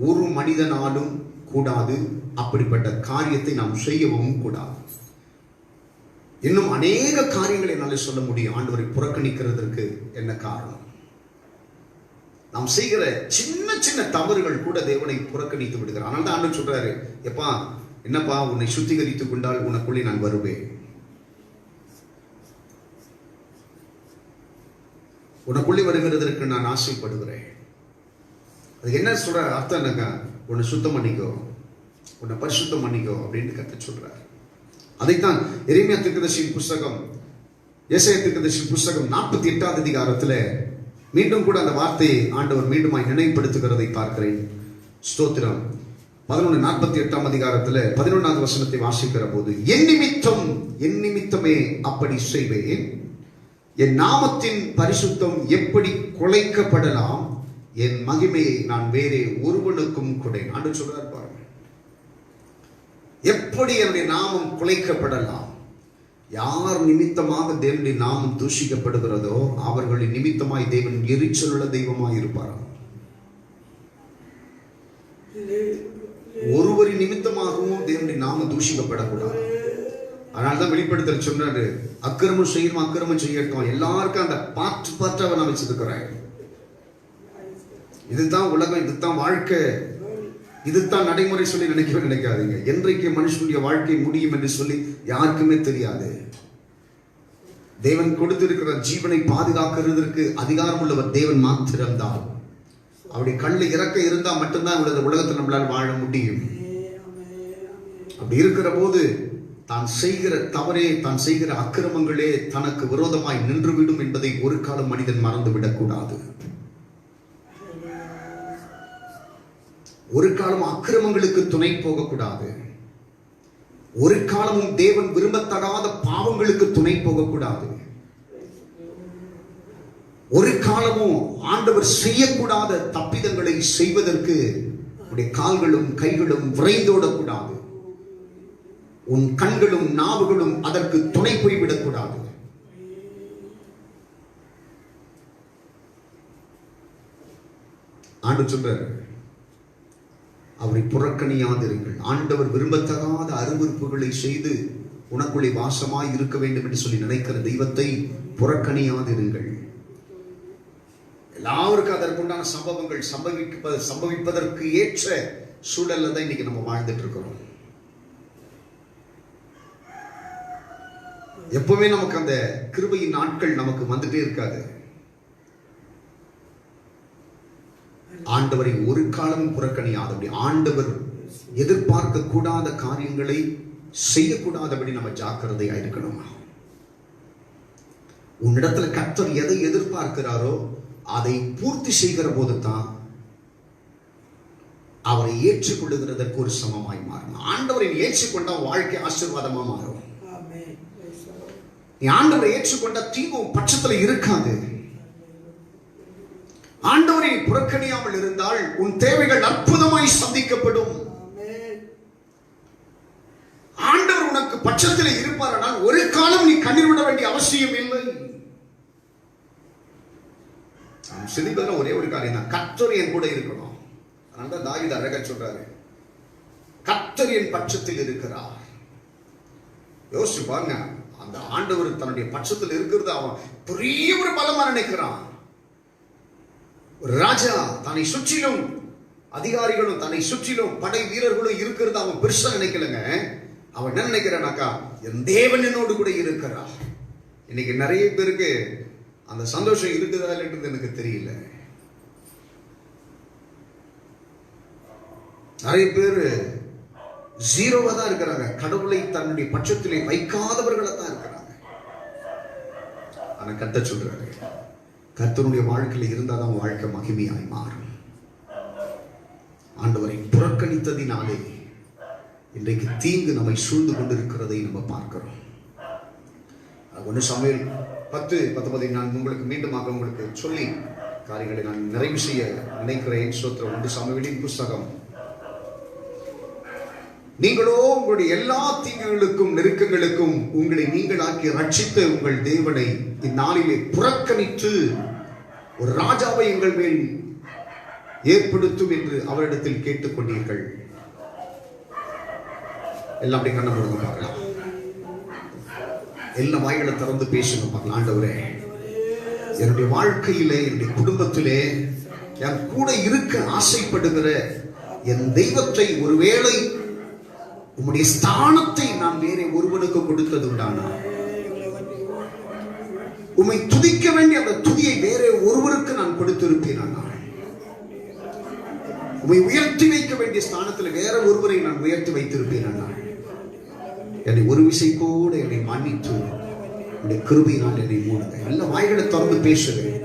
ஒரு மனிதனாலும் கூடாது. அப்படிப்பட்ட காரியத்தை நாம் செய்யவும் கூடாது. இன்னும் அநேக காரியங்களை என்னால சொல்ல முடியும் ஆண்டவரை புறக்கணிக்கிறதற்கு என்ன காரணம். நாம் செய்கிற சின்ன சின்ன தவறுகள் கூட தேவனை புறக்கணித்து விடுகிறார். ஆனால் தான் ஆண்டவர் சொல்றாரு, எப்பா என்னப்பா, உன்னை சுத்திகரித்துக் கொண்டால் உனக்குள்ளே நான் வருவேன், உனக்குள்ளே வருகிறதற்கு நான் ஆசைப்படுகிறேன். அது என்ன சொல்ற அர்த்தம் என்னங்க, உன்னை சுத்தம் பண்ணிக்கோ, உன்னை பரிசுத்தம் பண்ணிக்கோ அப்படின்னு கர்த்தர் சொல்றார். அதைத்தான் எரேமியா தீர்க்கதரிசியின் புஸ்தகம், ஏசாயா தீர்க்கதரிசியின் புஸ்தகம் 48ஆம் அதிகாரத்தில் மீண்டும் கூட அந்த வார்த்தையை ஆண்டவர் மீண்டுமாய் நினைவுபடுத்துகிறதை பார்க்கிறேன். ஸ்தோத்திரம். 11:48ஆம் அதிகாரத்தில் 11வது வசனத்தை வாசிக்கிற போது, என் நிமித்தமே அப்படி செய்வேன், என் நாமத்தின் பரிசுத்தம் எப்படி குலைக்கப்படலாம், என் மகிமையை நான் வேறே ஒருவனுக்கும் கொடேன். ஆண்டவர் சொல்றார் பாருங்க, எப்படி என்னுடைய நாமம் குலைக்கப்படலாம். யார் நிமித்தமாக தேவனுடைய நாமம் தூஷிக்கப்படுகிறதோ அவர்களின் நிமித்தமாய் தேவன் எரிச்சலுள்ள தெய்வமாய் இருப்பார். ஒருவரின் நிமித்தமாகவும் தேவனுடைய நாமம் தூஷிக்கப்படக்கூடாது. அதனால்தான் வெளிப்படுத்தல் சொன்னாரு, அக்கிரமம் செய்யணும், அக்கிரமம் செய்யட்டும், எல்லாருக்கும் அந்த பாற்றாவை நான் வச்சிருக்கிறேன். இதுதான் உலகம், இதுதான் வாழ்க்கை, இதுதான் நடைமுறை சொல்லி நினைக்காதீங்க. என்றைக்கு மனுஷனுடைய வாழ்க்கை முடியும் என்று சொல்லி யாருக்குமே தெரியாது. தேவன் கொடுத்திருக்கிற ஜீவனை பாதுகாக்கிறதற்கு அதிகாரம் உள்ளவர் தேவன் மாத்திரம்தான். அவருடைய கண்ணில் இறக்க இருந்தா மட்டும்தான் உலகத்தில் நம்மளால் வாழ முடியும். அப்படி இருக்கிற போது தான் செய்கிற தவறே, தான் செய்கிற அக்கிரமங்களே தனக்கு விரோதமாய் நின்றுவிடும் என்பதை ஒரு காலம் மனிதன் மறந்துவிடக் கூடாது. ஒரு காலம் அக்கிரமங்களுக்கு துணை போகக்கூடாது. ஒரு காலமும் தேவன் விரும்பத்தகாத பாவங்களுக்கு துணை போகக்கூடாது. ஒரு காலமும் ஆண்டவர் செய்யக்கூடாத தப்பிதங்களை செய்வதற்கு உடைய கால்களும் கைகளும் விரைந்தோடக்கூடாது. உன் கண்களும் நாவுகளும் அதற்கு துணை போய்விடக்கூடாது. ஆண்டவர் சொல்றார், அவரை புறக்கணியாதிருங்கள். ஆண்டவர் விரும்பத்தகாத அருவருப்புகளை செய்து உனக்குள்ளே வாசமாய் இருக்க வேண்டும் என்று சொல்லி நினைக்கிற தெய்வத்தை புறக்கணியாதிருங்கள். எல்லாருக்கும் அதற்குண்டான சம்பவங்கள் சம்பவிப்பதற்கு ஏற்ற சூழல்ல தான் இன்னைக்கு நம்ம வாழ்ந்துட்டு இருக்கிறோம். எப்பவுமே நமக்கு அந்த கிருபையின் நாட்கள் நமக்கு வந்துட்டே இருக்காது. ஆண்டவரை ஒரு காலம் புறக்கணியாதபடி, ஆண்டவர் எதிர்பார்க்க கூடாத காரியங்களை செய்யக்கூடாதபடி நம்ம ஜாக்கிரதையா இருக்கணும். உன்னிடத்துல கர்த்தர் எதை எதிர்பார்க்கிறாரோ அதை பூர்த்தி செய்கிற போது தான் அவரை ஏற்றுக்கொள்ளுகிறதற்கு ஒரு சமமாய் மாறும். ஆண்டவரை ஏற்றுக்கொண்டா வாழ்க்கை ஆசீர்வாதமா மாறும். நீ ஆண்டவரை ஏற்றுக்கொண்ட தீங்கும் பட்சத்துல இருக்காது. ஆண்டவரை புறக்கணியாமல் இருந்தால் உன் தேவைகள் அற்புதமாய் சந்திக்கப்படும். ஆண்டவர் உனக்கு பட்சத்தில் இருப்பாரானால் ஒரு காலம் நீ கண்ணீர் விட வேண்டிய அவசியம் இல்லை. சிந்திப்பதில் ஒரே ஒரு காரியம் தான், கர்த்தர் என் கூட இருக்கணும். அதனால தாவீது அழகா சொல்றாரு, கர்த்தர் என் பட்சத்தில் இருக்கிறார். யோசிச்சு பாருங்க, அந்த ஆண்டவர் தன்னுடைய பட்சத்தில் இருக்கிறது அவன் பெரிய ஒரு பலமா நினைக்கிறான். ஒரு ராஜா தன்னை சுற்றிலும் அதிகாரிகளும் தன்னை சுற்றிலும் படை வீரர்களும் இருக்கிறது அவன் பெருசா நினைக்கலங்க. அவன் என்ன நினைக்கிறானாக்கா, என் தேவன் என்னோடு கூட இருக்கிறார். இன்னைக்கு நிறைய பேருக்கு அந்த சந்தோஷம் இருக்குதா இல்லைன்றது எனக்கு தெரியல. நிறைய பேர் ஜீரோவா தான் இருக்கிறாங்க. கடவுளை தன்னுடைய பட்சத்திலே வைக்காதவர்களா தான் இருக்கிறாங்க. ஆனா கர்த்தர் சொல்றாரு, கர்த்தருடைய வாழ்க்கையில் இருந்தாதான் வாழ்க்கை மகிமையாய் மாறும். ஆண்டவரை புறக்கணித்ததினாலே இன்றைக்கு தீங்கு நம்மை சூழ்ந்து கொண்டிருக்கிறதை நம்ம பார்க்கிறோம். 1 சாமுவேல் 10:19 நான் உங்களுக்கு மீண்டுமாக உங்களுக்கு சொல்லி காரியங்களை நான் நிறைவு செய்ய நினைக்கிறேன். ஸ்தோத்திரம். 1 சாமுவேலின் புஸ்தகம். நீங்களோ உங்களுடைய எல்லா தீங்குகளுக்கும் நெருக்கங்களுக்கும் உங்களை நீங்களாக்கி ரட்சித்த உங்கள் தேவனை இந்நாளிலே புறக்கணித்து ஒரு ராஜாவை எங்கள் மேல் ஏற்படுத்தும் என்று அவரிடத்தில் கேட்டுக்கொண்டீர்கள். எல்லாம் அப்படி கண்ண மூடுங்க பார்க்கலாம். எல்லா வாய்களை திறந்து பேசுங்க பார்க்கலாம். ஆண்டவரே, என்னுடைய வாழ்க்கையிலே, என்னுடைய குடும்பத்திலே என் கூட இருக்க ஆசைப்படுகிற என் தெய்வத்தை, ஒருவேளை உம்முடைய ஸ்தானத்தை நான் வேற ஒருவனுக்கு கொடுத்தது உண்டானா, உம்மை துதிக்க வேண்டிய அந்த துதியை வேற ஒருவருக்கு நான் கொடுத்திருப்பேன், உம்மை உயர்த்தி வைக்க வேண்டிய ஸ்தானத்தில் வேற ஒருவரை நான் உயர்த்தி வைத்திருப்பேன். என்னை ஒரு விசை கூட என்னை மன்னித்து உடைய கிருபையினால் என்னை மூடுங்க. நல்ல வாய்களை திறந்து பேசுகிறேன்.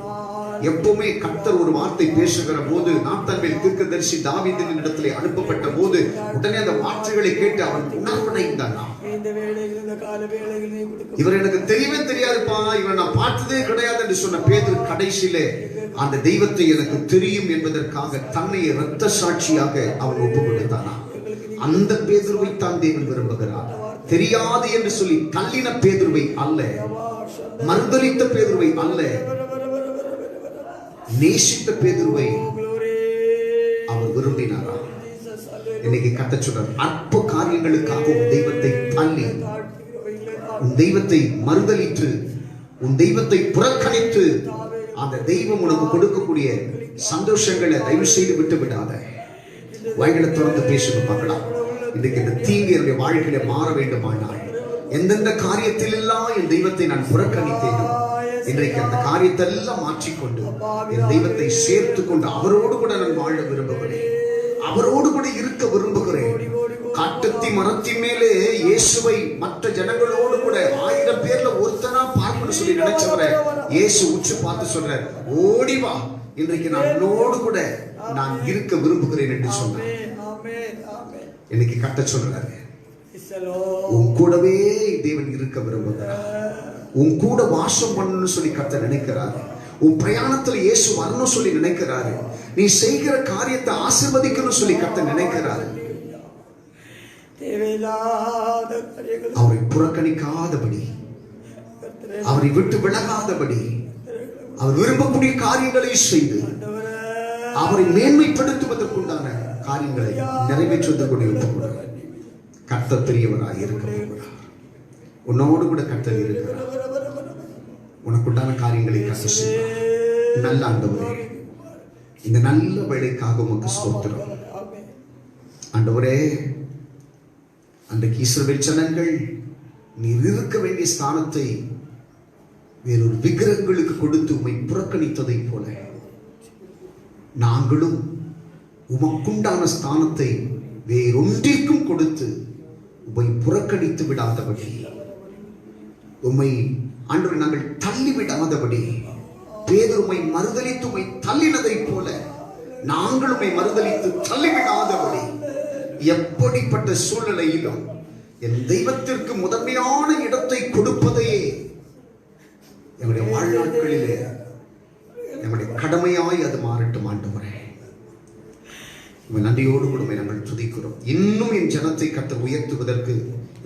எப்பவுமே கர்த்தர் ஒரு வார்த்தை பேசுகிற போது, நாத்தான்வேல் தீர்க்கதரிசி தாவீதின் இடத்திலே அனுப்பப்பட்ட போது உடனே அந்த வார்த்தைகளை கேட்டு அவன் உணர்வடைந்தான். இவர் எனக்கு தெரியவே தெரியாதுப்பா, இவன் நான் பார்த்ததே கிடையாது என்று சொன்ன பேதுரு கடைசியிலே அந்த தெய்வத்தை எனக்கு தெரியும் என்பதற்காக தன்னை இரத்த சாட்சியாக அவன் ஒப்பு கொடுத்தானா. அந்த பேதுருவை தான் தேவன் விரும்புகிறார். தெரியாது என்று சொல்லி தள்ளின பேதுருவை அல்ல, மறுதலித்த பேதுருவை அல்ல, நேசித்த பேதுருவை அவர் விரும்பினாரா. இன்னைக்கு கர்த்தர் சொல்றார், அற்ப காரியங்களுக்காக உன் தெய்வத்தை தள்ளி, உன் தெய்வத்தை மறுதலித்து, உன் தெய்வத்தை புறக்கணித்து அந்த தெய்வம் உனக்கு கொடுக்கக்கூடிய சந்தோஷங்களை தயவு செய்து விட்டு விடாத. வாய்களை திறந்து பேசுங்க பார்க்கலாம். இன்றைக்கு இந்த தீங்கு என்னுடைய வாழ்க்கையில மாற வேண்டுமானால், எந்தெந்த காரியத்தில் எல்லாம் என் தெய்வத்தை நான் புறக்கணித்தேனோ, இன்றைக்கு அந்த காரியத்தை எல்லாம் மாற்றிக்கொண்டு என் தெய்வத்தை சேர்த்து கொண்டு அவரோடு கூட நான் வாழ விரும்புகிறேன், அவரோடு கூட இருக்க விரும்புகிறேன். காட்டுத்தி மரத்தின் மேலே இயேசுவை மற்ற ஜனங்களோடு கூட 1000 பேர்ல ஒருத்தனா பார்க்கணும்னு சொல்லி நினைச்சவரை இயேசு உற்று பார்த்து சொல்றார், ஓடி வா, இன்றைக்கு நான் உன்னோடு கூட நான் இருக்க விரும்புகிறேன் என்று சொன்னார். இன்னைக்கு கர்த்தர் சொல்றாரு, உன் கூடவே தேவன் இருக்க விரும்புகிறார், உன் கூட வாசம் பண்ணணும்னு சொல்லி கர்த்தர் நினைக்கிறாரு. உன் பிரயாணத்தில் இயேசு வரணும் சொல்லி நினைக்கிறாரு. நீ செய்கிற காரியத்தை ஆசீர்வதிக்கணும் சொல்லி கர்த்தர் நினைக்கிறாரு. அவரை புறக்கணிக்காதபடி, அவரை விட்டு விலகாதபடி, அவர் விரும்பக்கூடிய காரியங்களை செய்து அவரை மேன்மைப்படுத்துவதற்குண்டான காரியங்களை நிறைவேற்றுவதற்குரிய கர்த்தர் பெரியவராக இருக்க போகிறார். உன்னோடு கூட கர்த்தர் இருக்கிறார். உனக்குண்டான காரியங்களை கர்த்தர் செய்வார். நல்ல ஆண்டவரே, இந்த நல்ல வேலைக்காக உமக்கு ஸ்தோத்திரம். ஆண்டவரே, அன்றைக்கு இஸ்ரவேல் ஜனங்கள் நீர் இருக்க வேண்டிய ஸ்தானத்தை வேறொரு விக்கிரகங்களுக்கு கொடுத்து உம்மை புறக்கணித்ததை போல நாங்களும் உமக்குண்டான ஸ்தானத்தை வேறொன்றிற்கும் கொடுத்து உம்மை புறக்கணித்து விடாதபடி, உம்மை ஆண்டவரே நாங்கள் தள்ளி விடாதபடி, பேதுரு உம்மை மறுதலித்து உம்மை தள்ளினதை போல நாங்கள் உம்மை மறுதலித்து தள்ளிவிடாதபடி, எப்படிப்பட்ட சூழ்நிலையிலும் என் தெய்வத்திற்கு முதன்மையான இடத்தை கொடுப்பதையே எங்களுடைய வாழ்நாட்களிலே நம்முடைய கடமையாய் அது மாறட்டும். ஆண்டவரே, நன்றியோடு கூட நாங்கள் துதிக்கிறோம். இன்னும் என் ஜனத்தை கர்த்தர் உயர்த்துவதற்கு,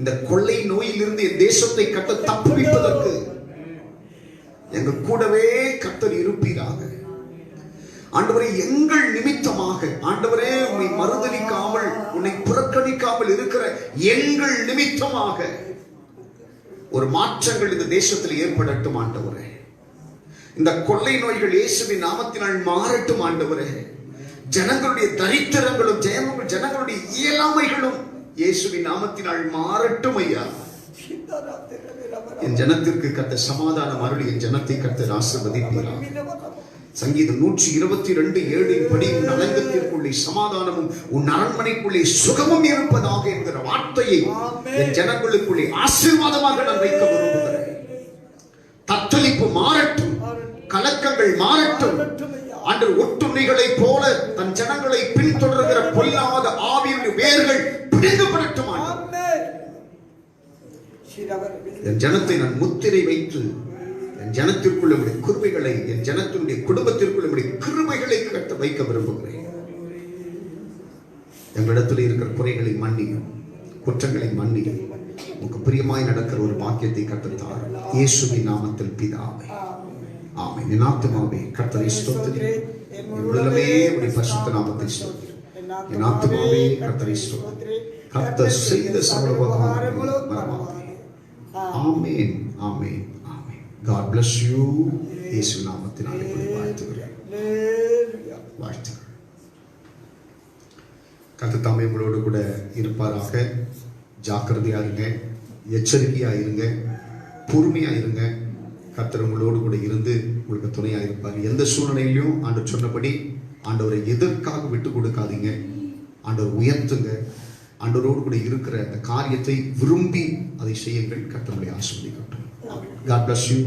இந்த கொள்ளை நோயிலிருந்து என் தேசத்தை கர்த்தர் தப்புவிப்பதற்கு எங்கள் கூடவே கர்த்தர் இருப்பீராக. ஆண்டவரே, எங்கள் நிமித்தமாக, ஆண்டவரே, உன்னை மறுதலிக்காமல் உன்னை புறக்கணிக்காமல் இருக்கிற எங்கள் நிமித்தமாக ஒரு மாற்றங்கள் இந்த தேசத்தில் ஏற்படட்டும். ஆண்டவரே, இந்த கொள்ளை நோய்கள் இயேசுவின் நாமத்தினால் மாறட்டும். ஆண்டவரே, ஜனங்களுடைய தரித்திரங்களும் ஜனங்களுடைய இயலாமைகளும் இயேசுவின் நாமத்தினால் மாறட்டும். ஐயா, என் ஜனத்திற்கு கர்த்தர் சமாதானம் அருளி என் ஜனத்தை கர்த்தர் ஆசீர்வதிப்பீராக. சங்கீதம் 122:7 படி, உன் அலங்கத்திற்குள்ளே சமாதானமும் உன் அரண்மனைக்குள்ளே சுகமும் இருப்பதாக என்கிற வார்த்தையை என் ஜனங்களுக்குள்ளே ஆசீர்வாதமாக நான் வைக்க விரும்புகிறேன். தத்தளிப்பு மாறட்டும், கலக்கங்கள் மாறட்டும். அன்று ஒட்டுண்ணிகளைப் போல தன் ஜனங்களை பின்தொடர்கிற பொல்லாத ஆவியின் வேர்கள் பிடுங்கப்படட்டும். என் ஜனத்தை நான் முத்திரை வைத்து என் ஜனத்திற்குள்ள உடைய கிருபைகளை, என் ஜனத்தினுடைய குடும்பத்திற்குள்ள உடைய கிருபைகளை கட்ட வைக்க விரும்புகிறேன். எங்களிடத்தில் இருக்கிற குறைகளை மன்னியும், குற்றங்களை மன்னியும், உங்க பிரியமாய் நடக்கிற ஒரு பாக்கியத்தை கட்டத்தார் இயேசுவின் நாமத்தில் பிதாவே, ஆமென். என் ஆத்துமாவே கர்த்தரை ஸ்தோத்திரி, என் உள்ளமே உடைய பரிசுத்த நாமத்தை ஸ்தோத்திரி. என் ஆத்துமாவே கர்த்தரை ஸ்தோத்திரி, கர்த்தர் செய்த சகல உபகாரங்களை மறவாதே. ஆமென், ஆமென், ஆமென். God bless you. இயேசு நாமத்தினாலே வாழ்த்துகிறேன். வாழ்த்துகிறேன். கர்த்தர் தாமே உங்களோடு கூட இருப்பாராக. ஜாக்கிரதையா இருங்க, எச்சரிக்கையா இருங்க, பொறுமையா இருங்க. கர்த்தர் உங்களோடு கூட இருந்து உங்களுக்கு துணையா இருப்பார். எந்த சூழ்நிலையிலும் ஆண்டவர் சொன்னபடி ஆண்டவரை எதற்காக விட்டு கொடுக்காதீங்க. ஆண்டவர் உயர்த்துங்க. ஆண்டவரோடு கூட இருக்கிற அந்த காரியத்தை விரும்பி அதை செய்யுங்கள். கர்த்தருடைய ஆசீர்வதிக்கட்டும். God bless you.